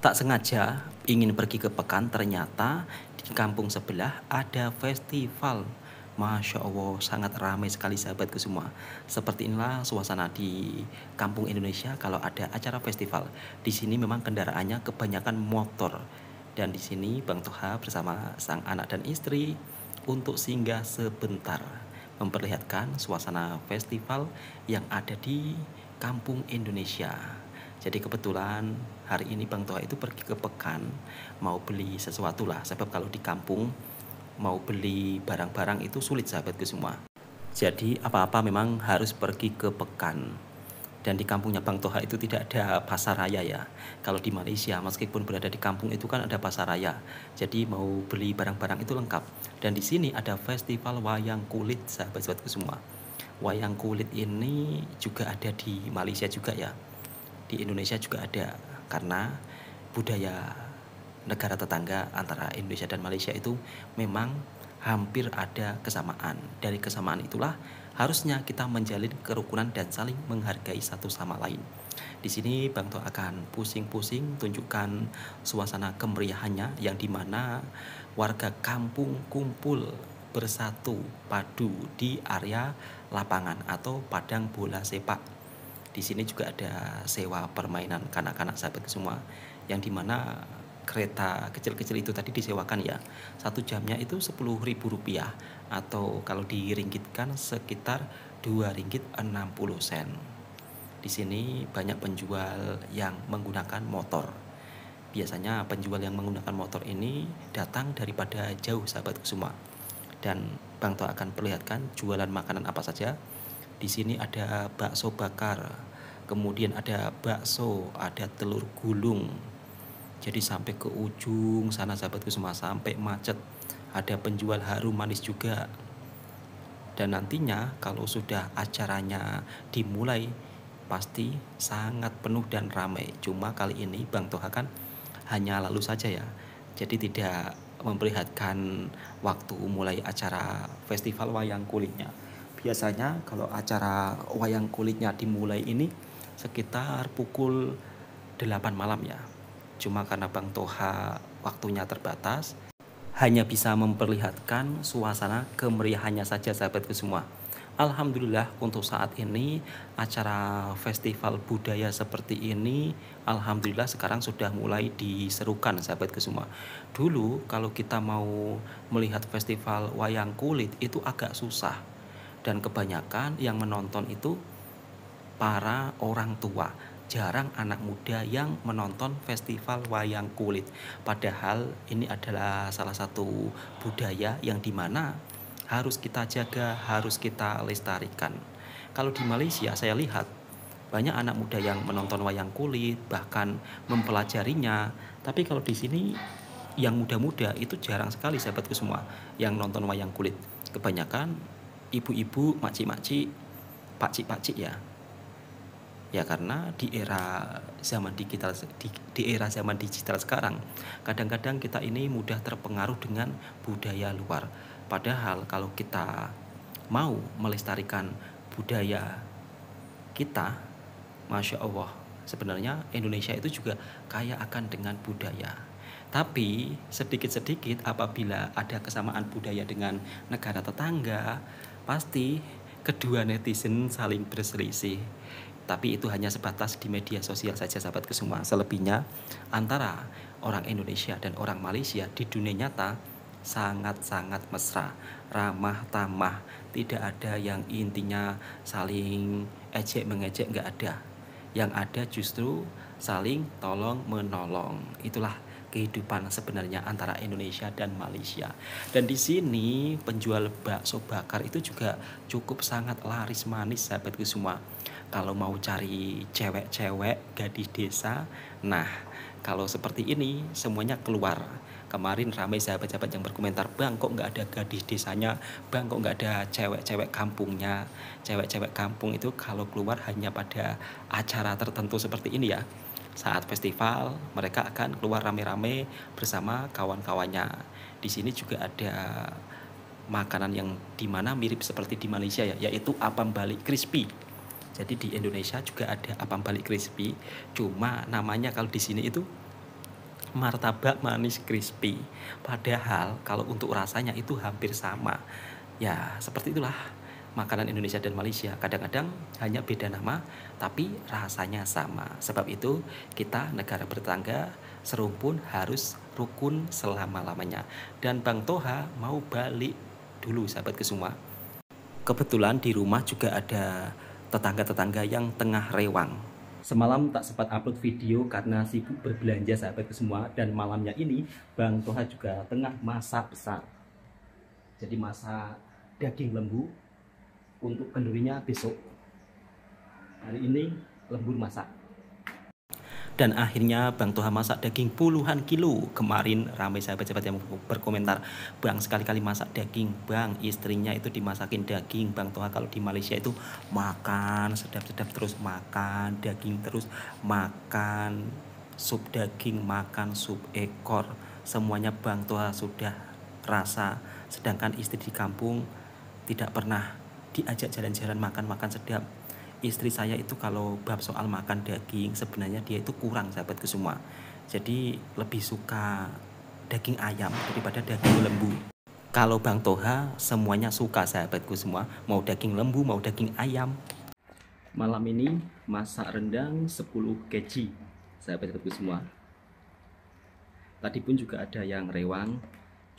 Tak sengaja ingin pergi ke Pekan, ternyata di kampung sebelah ada festival. Masya Allah, sangat ramai sekali sahabatku semua. Seperti inilah suasana di kampung Indonesia kalau ada acara festival. Di sini memang kendaraannya kebanyakan motor. Dan di sini Bang Toha bersama sang anak dan istri untuk singgah sebentar memperlihatkan suasana festival yang ada di kampung Indonesia. Jadi kebetulan hari ini Bang Toha itu pergi ke Pekan mau beli sesuatu lah. Sebab kalau di kampung mau beli barang-barang itu sulit sahabatku semua. Jadi apa-apa memang harus pergi ke Pekan. Dan di kampungnya Bang Toha itu tidak ada pasar raya ya. Kalau di Malaysia meskipun berada di kampung itu kan ada pasar raya. Jadi mau beli barang-barang itu lengkap. Dan di sini ada festival wayang kulit sahabat-sahabatku semua. Wayang kulit ini juga ada di Malaysia juga ya. Di Indonesia juga ada, karena budaya negara tetangga antara Indonesia dan Malaysia itu memang hampir ada kesamaan. Dari kesamaan itulah harusnya kita menjalin kerukunan dan saling menghargai satu sama lain. Di sini Bang To akan pusing-pusing tunjukkan suasana kemeriahannya yang dimana warga kampung kumpul bersatu padu di area lapangan atau padang bola sepak. Di sini juga ada sewa permainan kanak-kanak sahabat semua, yang dimana kereta kecil-kecil itu tadi disewakan ya. Satu jamnya itu Rp10.000 atau kalau diringgitkan sekitar Rp2.60. Di sini banyak penjual yang menggunakan motor. Biasanya penjual yang menggunakan motor ini datang daripada jauh sahabatku semua. Dan Bang To akan perlihatkan jualan makanan apa saja. Di sini ada bakso bakar, kemudian ada bakso, ada telur gulung. Jadi sampai ke ujung sana sahabatku semua, sampai macet. Ada penjual harum manis juga. Dan nantinya kalau sudah acaranya dimulai, pasti sangat penuh dan ramai. Cuma kali ini Bang Toha kan hanya lalu saja ya. Jadi tidak memperlihatkan waktu mulai acara festival wayang kulitnya. Biasanya kalau acara wayang kulitnya dimulai ini sekitar pukul 8 malam ya. Cuma karena Bang Toha waktunya terbatas, hanya bisa memperlihatkan suasana kemeriahannya saja sahabatku semua. Alhamdulillah untuk saat ini acara festival budaya seperti ini alhamdulillah sekarang sudah mulai diserukan sahabatku semua. Dulu kalau kita mau melihat festival wayang kulit itu agak susah. Dan kebanyakan yang menonton itu para orang tua. Jarang anak muda yang menonton festival wayang kulit. Padahal ini adalah salah satu budaya yang dimana harus kita jaga, harus kita lestarikan. Kalau di Malaysia saya lihat banyak anak muda yang menonton wayang kulit, bahkan mempelajarinya. Tapi kalau di sini yang muda-muda itu jarang sekali sahabatku semua yang nonton wayang kulit. Kebanyakan ibu-ibu, makcik-makcik, pakcik-pakcik ya. Ya karena di era zaman digital era zaman digital sekarang, kadang-kadang kita ini mudah terpengaruh dengan budaya luar. Padahal kalau kita mau melestarikan budaya kita, Masya Allah, sebenarnya Indonesia itu juga kaya akan dengan budaya. Tapi sedikit-sedikit apabila ada kesamaan budaya dengan negara tetangga, pasti kedua netizen saling berselisih. Tapi itu hanya sebatas di media sosial saja sahabatku semua. Selebihnya antara orang Indonesia dan orang Malaysia di dunia nyata sangat-sangat mesra, ramah tamah. Tidak ada yang intinya saling ejek mengejek, nggak ada. Yang ada justru saling tolong menolong. Itulah kehidupan sebenarnya antara Indonesia dan Malaysia. Dan di sini penjual bakso bakar itu juga cukup sangat laris manis sahabatku semua. Kalau mau cari cewek-cewek gadis desa, nah kalau seperti ini semuanya keluar. Kemarin ramai sahabat-sahabat yang berkomentar, Bang kok nggak ada gadis desanya, Bang kok nggak ada cewek-cewek kampungnya. Cewek-cewek kampung itu kalau keluar hanya pada acara tertentu seperti ini ya. Saat festival mereka akan keluar rame-rame bersama kawan-kawannya. Di sini juga ada makanan yang dimana mirip seperti di Malaysia ya, yaitu apam balik crispy. Jadi di Indonesia juga ada apam balik crispy, cuma namanya kalau di sini itu martabak manis crispy. Padahal kalau untuk rasanya itu hampir sama. Ya, seperti itulah makanan Indonesia dan Malaysia. Kadang-kadang hanya beda nama, tapi rasanya sama. Sebab itu, kita negara bertetangga serumpun harus rukun selama-lamanya. Dan Bang Toha mau balik dulu sahabatku semua. Kebetulan di rumah juga ada tetangga-tetangga yang tengah rewang. Semalam tak sempat upload video karena sibuk berbelanja sahabatku semua. Dan malamnya ini Bang Toha juga tengah masak besar. Jadi masak daging lembu untuk kendurinya besok. Hari ini lembur masak. Dan akhirnya Bang Toha masak daging puluhan kilo. Kemarin ramai sahabat-sahabat yang berkomentar, Bang sekali-kali masak daging, Bang istrinya itu dimasakin daging. Bang Toha kalau di Malaysia itu makan sedap-sedap, terus makan daging, terus makan sup daging, makan sup ekor. Semuanya Bang Toha sudah rasa. Sedangkan istri di kampung tidak pernah diajak jalan-jalan makan-makan sedap. Istri saya itu kalau bab soal makan daging sebenarnya dia itu kurang sahabatku semua. Jadi lebih suka daging ayam daripada daging lembu. Kalau Bang Toha semuanya suka sahabatku semua, mau daging lembu mau daging ayam. Malam ini masak rendang 10 kg sahabatku semua. Tadi pun juga ada yang rewang,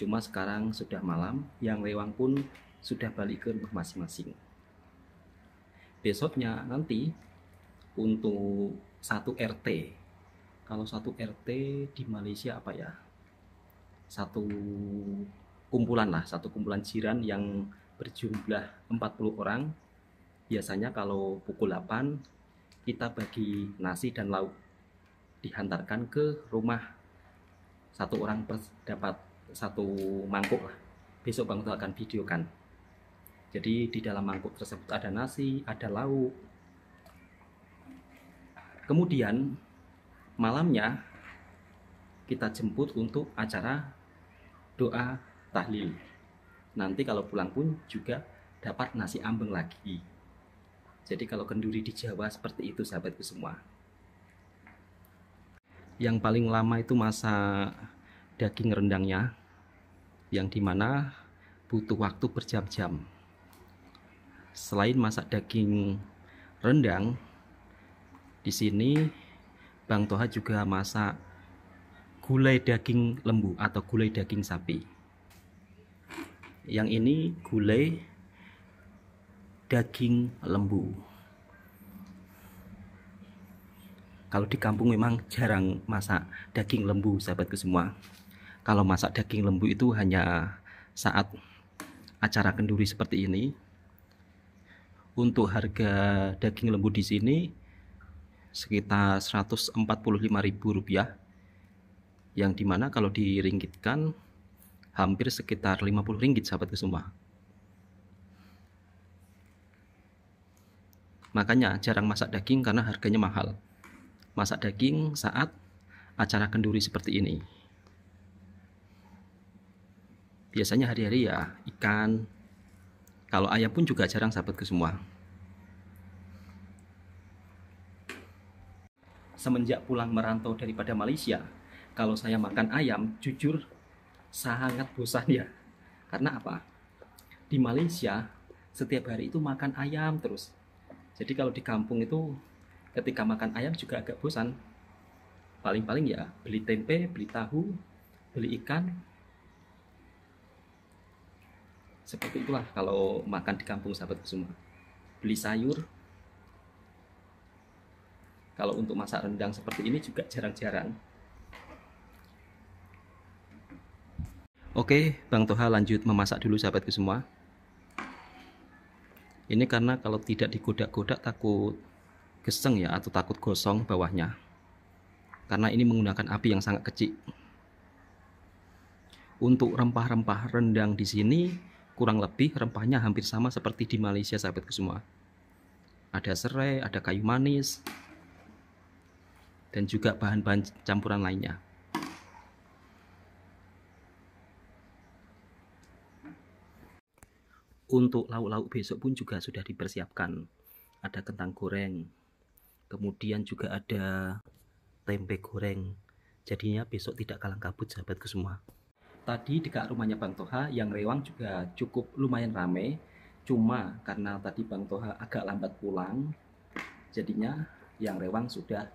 cuma sekarang sudah malam, yang rewang pun sudah balik ke rumah masing-masing. Besoknya nanti untuk satu RT, kalau satu RT di Malaysia apa ya, satu kumpulan lah, satu kumpulan jiran yang berjumlah 40 orang. Biasanya kalau pukul 8 kita bagi nasi dan lauk, dihantarkan ke rumah satu orang dapat satu mangkuk lah. Besok Bang Toha akan videokan. Jadi di dalam mangkuk tersebut ada nasi, ada lauk. Kemudian malamnya kita jemput untuk acara doa tahlil. Nanti kalau pulang pun juga dapat nasi ambeng lagi. Jadi kalau kenduri di Jawa seperti itu sahabatku semua. Yang paling lama itu masak daging rendangnya, yang dimana butuh waktu berjam-jam. Selain masak daging rendang, di sini Bang Toha juga masak gulai daging lembu atau gulai daging sapi. Yang ini gulai daging lembu. Kalau di kampung memang jarang masak daging lembu sahabatku semua. Kalau masak daging lembu itu hanya saat acara kenduri seperti ini. Untuk harga daging lembu di sini sekitar Rp145.000, yang dimana kalau diringgitkan hampir sekitar Rp50 sahabatku semua. Makanya jarang masak daging karena harganya mahal. Masak daging saat acara kenduri seperti ini. Biasanya hari-hari ya ikan. Kalau ayam pun juga jarang sahabatku semua. Semenjak pulang merantau daripada Malaysia, kalau saya makan ayam, jujur sangat bosan ya. Karena apa? Di Malaysia setiap hari itu makan ayam terus. Jadi kalau di kampung itu ketika makan ayam juga agak bosan. Paling-paling ya beli tempe, beli tahu, beli ikan. Seperti itulah kalau makan di kampung sahabatku semua. Beli sayur. Kalau untuk masak rendang seperti ini juga jarang-jarang. Oke, Bang Toha lanjut memasak dulu sahabatku semua. Ini karena kalau tidak digodak-godak takut geseng ya, atau takut gosong bawahnya. Karena ini menggunakan api yang sangat kecil. Untuk rempah-rempah rendang di sini kurang lebih rempahnya hampir sama seperti di Malaysia sahabatku semua. Ada serai, ada kayu manis, dan juga bahan-bahan campuran lainnya. Untuk lauk-lauk besok pun juga sudah dipersiapkan. Ada kentang goreng, kemudian juga ada tempe goreng, Jadinya besok tidak kalang kabut sahabatku semua. Tadi dekat rumahnya Bang Toha yang rewang juga cukup lumayan ramai. Cuma karena tadi Bang Toha agak lambat pulang, jadinya yang rewang sudah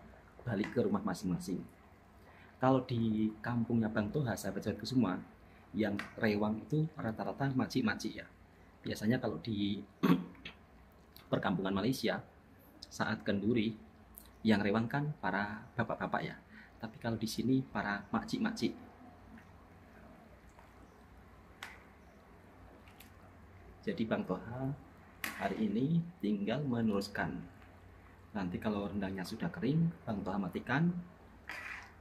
balik ke rumah masing-masing. Kalau di kampungnya Bang Toha, sahabat-sahabatku semua, yang rewang itu rata-rata makcik-makcik ya. Biasanya kalau di perkampungan Malaysia, saat kenduri, yang rewang kan para bapak-bapak ya. Tapi kalau di sini para makcik-makcik. Jadi Bang Toha hari ini tinggal meneruskan. Nanti kalau rendangnya sudah kering, Bang Toha matikan.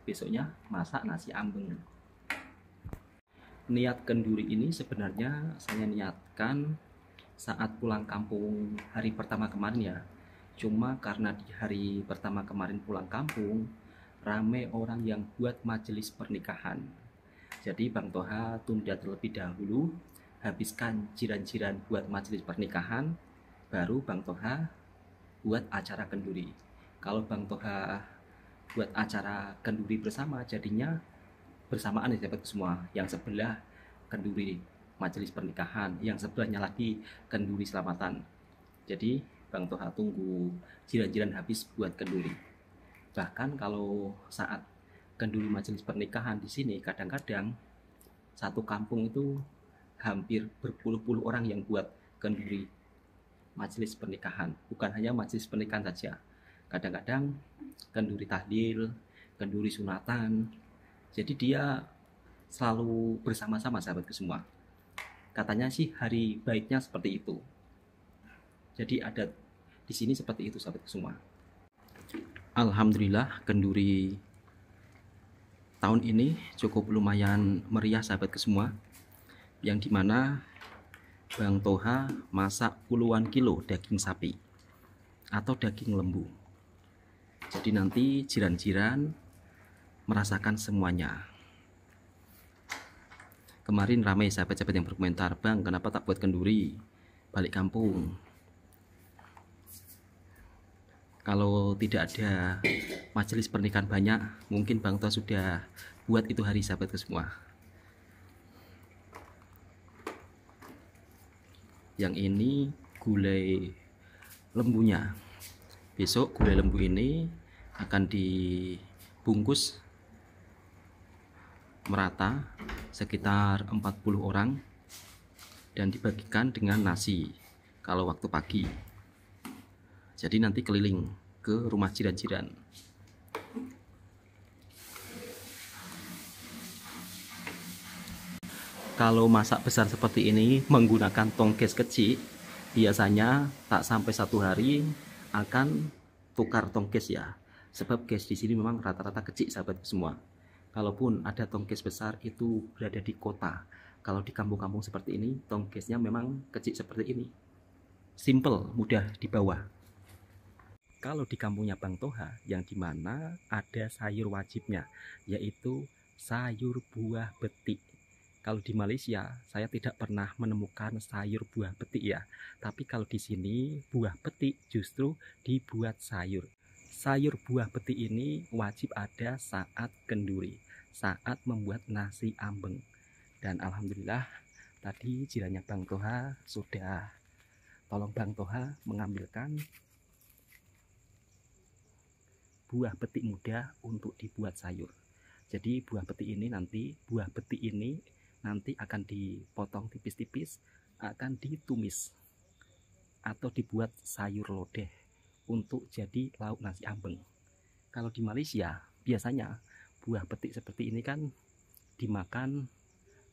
Besoknya masak nasi ambeng. Niat kenduri ini sebenarnya saya niatkan saat pulang kampung hari pertama kemarin ya. Cuma karena di hari pertama kemarin pulang kampung, ramai orang yang buat majelis pernikahan. Jadi Bang Toha tunda terlebih dahulu, habiskan jiran-jiran buat majelis pernikahan, baru Bang Toha buat acara kenduri. Kalau Bang Toha buat acara kenduri bersama, jadinya bersamaan ya sahabat semua. Yang sebelah kenduri majelis pernikahan, yang sebelahnya lagi kenduri selamatan. Jadi Bang Toha tunggu jiran-jiran habis buat kenduri. Bahkan kalau saat kenduri majelis pernikahan di sini, kadang-kadang satu kampung itu hampir berpuluh-puluh orang yang buat kenduri majelis pernikahan. Bukan hanya majelis pernikahan saja, kadang-kadang kenduri tahlil, kenduri sunatan. Jadi dia selalu bersama-sama sahabatku semua. Katanya sih hari baiknya seperti itu. Jadi ada di sini seperti itu sahabatku semua. Alhamdulillah kenduri tahun ini cukup lumayan meriah sahabatku semua. Yang dimana Bang Toha masak puluhan kilo daging sapi atau daging lembu. Jadi nanti jiran-jiran merasakan semuanya. Kemarin ramai sahabat-sahabat yang berkomentar, Bang kenapa tak buat kenduri balik kampung. Kalau tidak ada majelis pernikahan banyak, mungkin Bang Toha sudah buat itu hari sahabatku semua. Yang ini gulai lembunya. Besok gulai lembu ini akan dibungkus merata sekitar 40 orang dan dibagikan dengan nasi kalau waktu pagi. Jadi nanti keliling ke rumah jiran-jiran. Kalau masak besar seperti ini menggunakan tongkes kecil, biasanya tak sampai 1 hari akan tukar tongkes ya. Sebab gas di sini memang rata-rata kecil sahabat semua. Kalaupun ada tongkes besar itu berada di kota. Kalau di kampung-kampung seperti ini tongkesnya memang kecil seperti ini. Simple, mudah dibawa. Kalau di kampungnya Bang Toha yang dimana ada sayur wajibnya, yaitu sayur buah betik. Kalau di Malaysia saya tidak pernah menemukan sayur buah betik ya. Tapi kalau di sini buah betik justru dibuat sayur. Sayur buah betik ini wajib ada saat kenduri, saat membuat nasi ambeng. Dan alhamdulillah tadi jirannya Bang Toha sudah tolong Bang Toha mengambilkan buah betik muda untuk dibuat sayur. Jadi buah betik ini nanti akan dipotong tipis-tipis, akan ditumis atau dibuat sayur lodeh untuk jadi lauk nasi ambeng. Kalau di Malaysia biasanya buah betik seperti ini kan dimakan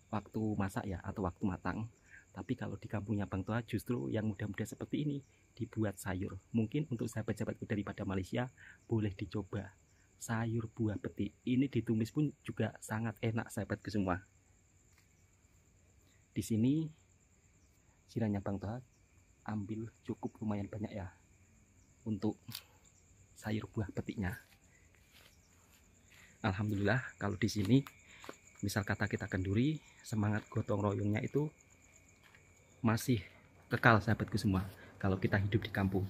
waktu masak ya atau waktu matang. Tapi kalau di kampungnya Bang Toha justru yang muda-muda seperti ini dibuat sayur. Mungkin untuk sahabat-sahabatku daripada Malaysia boleh dicoba sayur buah betik. Ini ditumis pun juga sangat enak sahabatku semua. Di sini jirannya Bang Toha ambil cukup lumayan banyak ya untuk sayur buah petiknya. Alhamdulillah kalau di sini misal kata kita kenduri, semangat gotong royongnya itu masih kekal sahabatku semua kalau kita hidup di kampung.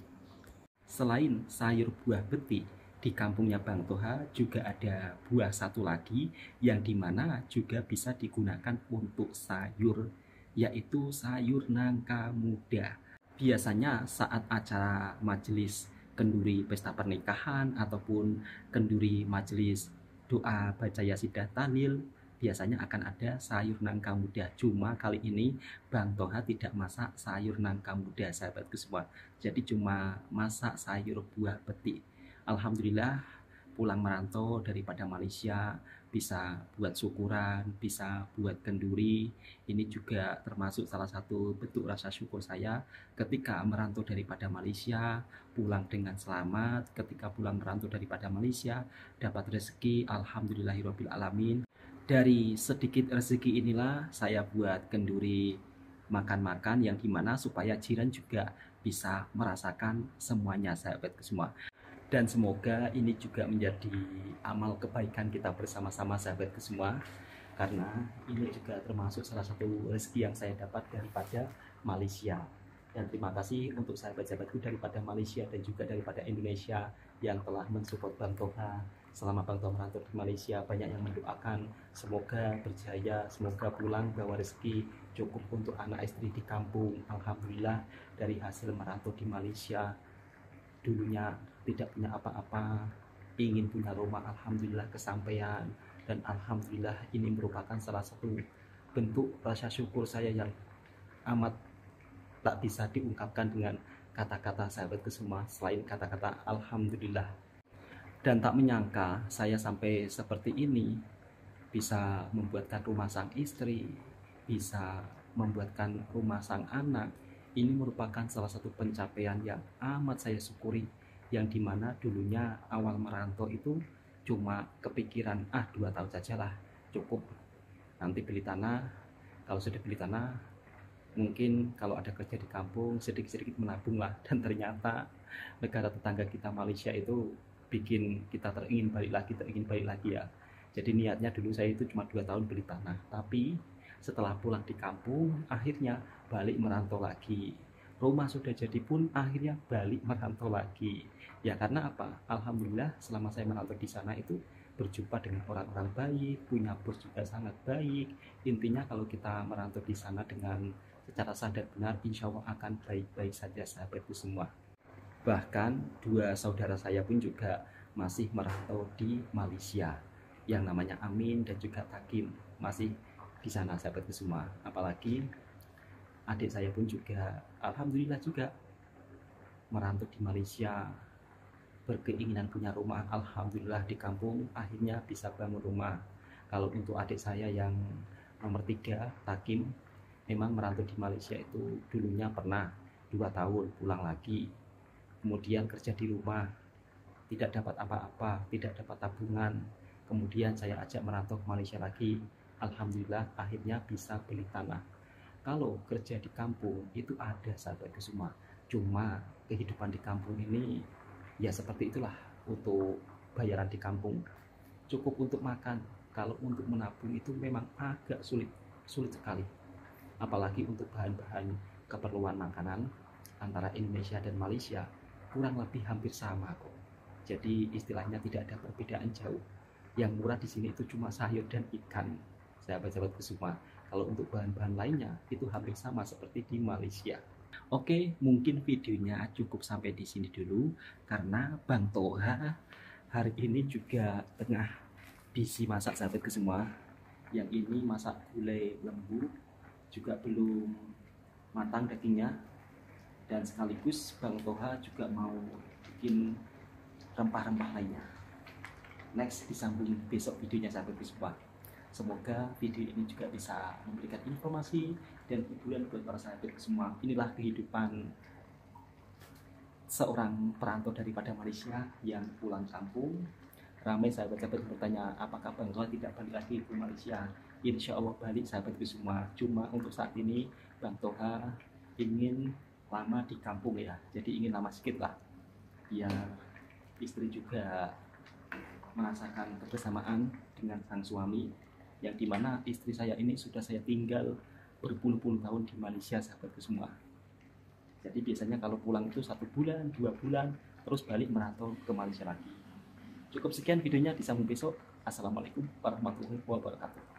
Selain sayur buah betik, di kampungnya Bang Toha juga ada buah satu lagi yang dimana juga bisa digunakan untuk sayur, yaitu sayur nangka muda. Biasanya saat acara majelis kenduri pesta pernikahan ataupun kenduri majelis doa baca yasidah tahlil, biasanya akan ada sayur nangka muda. Cuma kali ini Bang Toha tidak masak sayur nangka muda sahabatku semua, jadi cuma masak sayur buah peti. Alhamdulillah pulang merantau daripada Malaysia bisa buat syukuran, bisa buat kenduri. Ini juga termasuk salah satu bentuk rasa syukur saya ketika merantau daripada Malaysia, pulang dengan selamat. Ketika pulang merantau daripada Malaysia, dapat rezeki, alhamdulillahirabbil alamin. Dari sedikit rezeki inilah saya buat kenduri makan-makan yang dimana supaya jiran juga bisa merasakan semuanya sahabatku semua. Dan semoga ini juga menjadi amal kebaikan kita bersama-sama sahabatku semua, karena ini juga termasuk salah satu rezeki yang saya dapat daripada Malaysia. Dan terima kasih untuk sahabat-sahabatku daripada Malaysia dan juga daripada Indonesia yang telah mensupport Bang Toha selama Bang Toha merantau di Malaysia. Banyak yang mendoakan semoga berjaya, semoga pulang bawa rezeki cukup untuk anak istri di kampung. Alhamdulillah dari hasil merantau di Malaysia, dulunya tidak punya apa-apa, ingin punya rumah, alhamdulillah kesampaian. Dan alhamdulillah ini merupakan salah satu bentuk rasa syukur saya yang amat tak bisa diungkapkan dengan kata-kata sahabatku semua selain kata-kata alhamdulillah. Dan tak menyangka saya sampai seperti ini, bisa membuatkan rumah sang istri, bisa membuatkan rumah sang anak. Ini merupakan salah satu pencapaian yang amat saya syukuri, yang dimana dulunya awal merantau itu cuma kepikiran 2 tahun sajalah cukup, nanti beli tanah, kalau sudah beli tanah mungkin kalau ada kerja di kampung sedikit-sedikit menabung lah. Dan ternyata negara tetangga kita Malaysia itu bikin kita teringin balik lagi ya. Jadi niatnya dulu saya itu cuma 2 tahun beli tanah, tapi setelah pulang di kampung akhirnya balik merantau lagi. Rumah sudah jadi pun akhirnya balik merantau lagi. Ya karena apa? Alhamdulillah selama saya merantau di sana itu berjumpa dengan orang-orang baik, punya bos juga sangat baik. Intinya kalau kita merantau di sana dengan secara sadar benar, insya Allah akan baik-baik saja sahabatku semua. Bahkan 2 saudara saya pun juga masih merantau di Malaysia, yang namanya Amin dan juga Takim, masih di sana sahabatku semua. Apalagi adik saya pun juga alhamdulillah juga merantau di Malaysia, berkeinginan punya rumah. Alhamdulillah di kampung akhirnya bisa bangun rumah. Kalau untuk adik saya yang nomor 3 Takim, memang merantau di Malaysia itu dulunya pernah 2 tahun pulang lagi, kemudian kerja di rumah, tidak dapat apa-apa, tidak dapat tabungan. Kemudian saya ajak merantau ke Malaysia lagi, alhamdulillah akhirnya bisa beli tanah. Kalau kerja di kampung itu ada sahabatku semua, cuma kehidupan di kampung ini ya seperti itulah. Untuk bayaran di kampung cukup untuk makan, kalau untuk menabung itu memang agak sulit sekali. Apalagi untuk bahan-bahan keperluan makanan antara Indonesia dan Malaysia kurang lebih hampir sama kok. Jadi istilahnya tidak ada perbedaan jauh. Yang murah di sini itu cuma sayur dan ikan, sahabat-sahabatku semua. Kalau untuk bahan-bahan lainnya itu hampir sama seperti di Malaysia. Oke, mungkin videonya cukup sampai di sini dulu, karena Bang Toha hari ini juga tengah busy masak sahabatku semua. Yang ini masak gulai lembu, juga belum matang dagingnya, dan sekaligus Bang Toha juga mau bikin rempah-rempah lainnya. Next disambung besok videonya sahabatku semua. Semoga video ini juga bisa memberikan informasi dan hiburan buat para sahabatku semua. Inilah kehidupan seorang perantau daripada Malaysia yang pulang kampung. Ramai sahabat-sahabat bertanya, apakah Bang Toha tidak balik lagi ke Malaysia? Insya Allah balik sahabatku semua. Cuma untuk saat ini Bang Toha ingin lama di kampung ya. Jadi ingin lama sedikit lah, biar istri juga merasakan kebersamaan dengan sang suami, yang dimana istri saya ini sudah saya tinggal berpuluh-puluh tahun di Malaysia sahabatku semua. Jadi biasanya kalau pulang itu 1 bulan, 2 bulan, terus balik merantau ke Malaysia lagi. Cukup sekian videonya, disambung besok. Assalamualaikum warahmatullahi wabarakatuh.